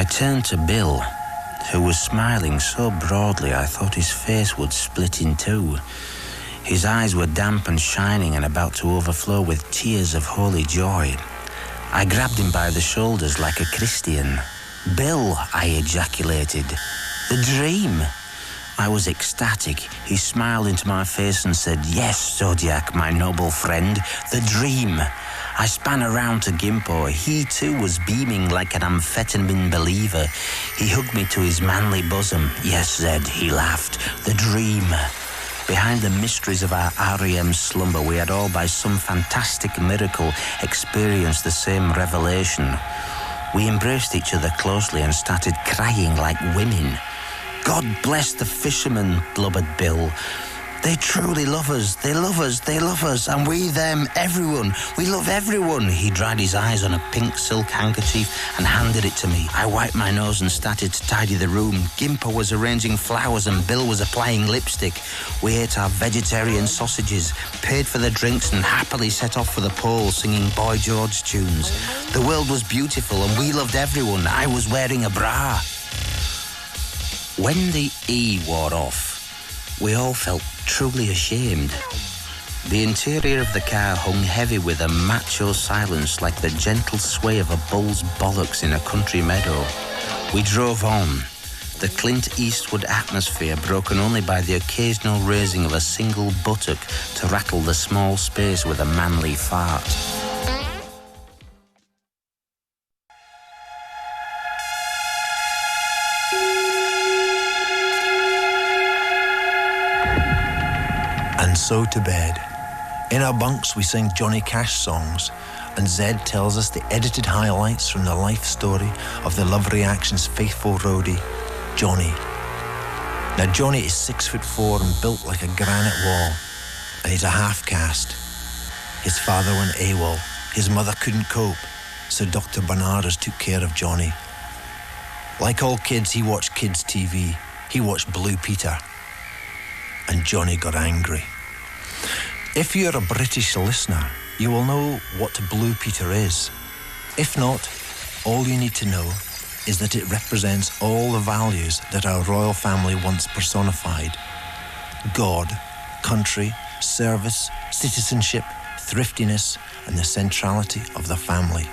I turned to Bill, who was smiling so broadly I thought his face would split in two. His eyes were damp and shining and about to overflow with tears of holy joy. I grabbed him by the shoulders like a Christian. "Bill," I ejaculated. "The dream!" I was ecstatic. He smiled into my face and said, "Yes, Zodiac, my noble friend, the dream." I span around to Gimpo. He too was beaming like an amphetamine believer. He hugged me to his manly bosom. "Yes, Zed," he laughed, "the dream." Behind the mysteries of our REM slumber, we had all by some fantastic miracle experienced the same revelation. We embraced each other closely and started crying like women. "God bless the fishermen," blubbered Bill. "They truly love us. They love us. They love us. And we them, everyone. We love everyone." He dried his eyes on a pink silk handkerchief and handed it to me. I wiped my nose and started to tidy the room. Gimpo was arranging flowers and Bill was applying lipstick. We ate our vegetarian sausages, paid for the drinks and happily set off for the pole singing Boy George tunes. The world was beautiful and we loved everyone. I was wearing a bra. When the E wore off, we all felt truly ashamed. The interior of the car hung heavy with a macho silence like the gentle sway of a bull's bollocks in a country meadow. We drove on, the Clint Eastwood atmosphere broken only by the occasional raising of a single buttock to rattle the small space with a manly fart. And so to bed. In our bunks we sing Johnny Cash songs, and Zed tells us the edited highlights from the life story of the Love Reaction's faithful roadie, Johnny. Now Johnny is 6'4" and built like a granite wall, and he's a half-caste. His father went AWOL, his mother couldn't cope, so Dr. Bernardus took care of Johnny. Like all kids, he watched kids' TV. He watched Blue Peter. And Johnny got angry. If you're a British listener, you will know what Blue Peter is. If not, all you need to know is that it represents all the values that our royal family once personified. God, country, service, citizenship, thriftiness, and the centrality of the family.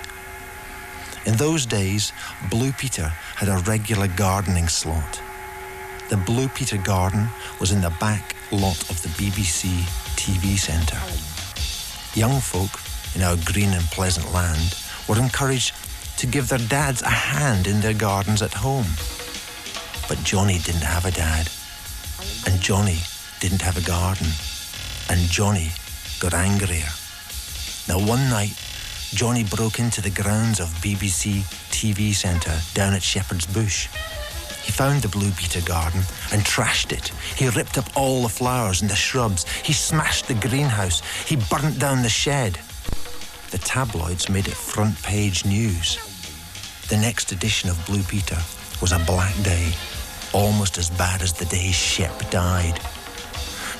In those days, Blue Peter had a regular gardening slot. The Blue Peter garden was in the back lot of the BBC TV centre. Young folk in our green and pleasant land were encouraged to give their dads a hand in their gardens at home. But Johnny didn't have a dad, and Johnny didn't have a garden, and Johnny got angrier. Now one night, Johnny broke into the grounds of BBC TV centre down at Shepherd's Bush. He found the Blue Peter garden and trashed it. He ripped up all the flowers and the shrubs. He smashed the greenhouse. He burnt down the shed. The tabloids made it front page news. The next edition of Blue Peter was a black day, almost as bad as the day Shep died.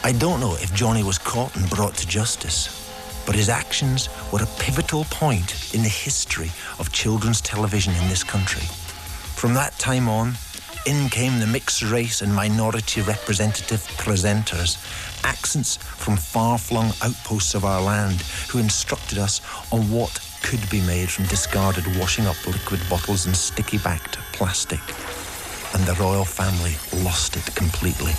I don't know if Johnny was caught and brought to justice, but his actions were a pivotal point in the history of children's television in this country. From that time on, in came the mixed race and minority representative presenters, accents from far-flung outposts of our land, who instructed us on what could be made from discarded washing-up liquid bottles and sticky-backed plastic. And the royal family lost it completely.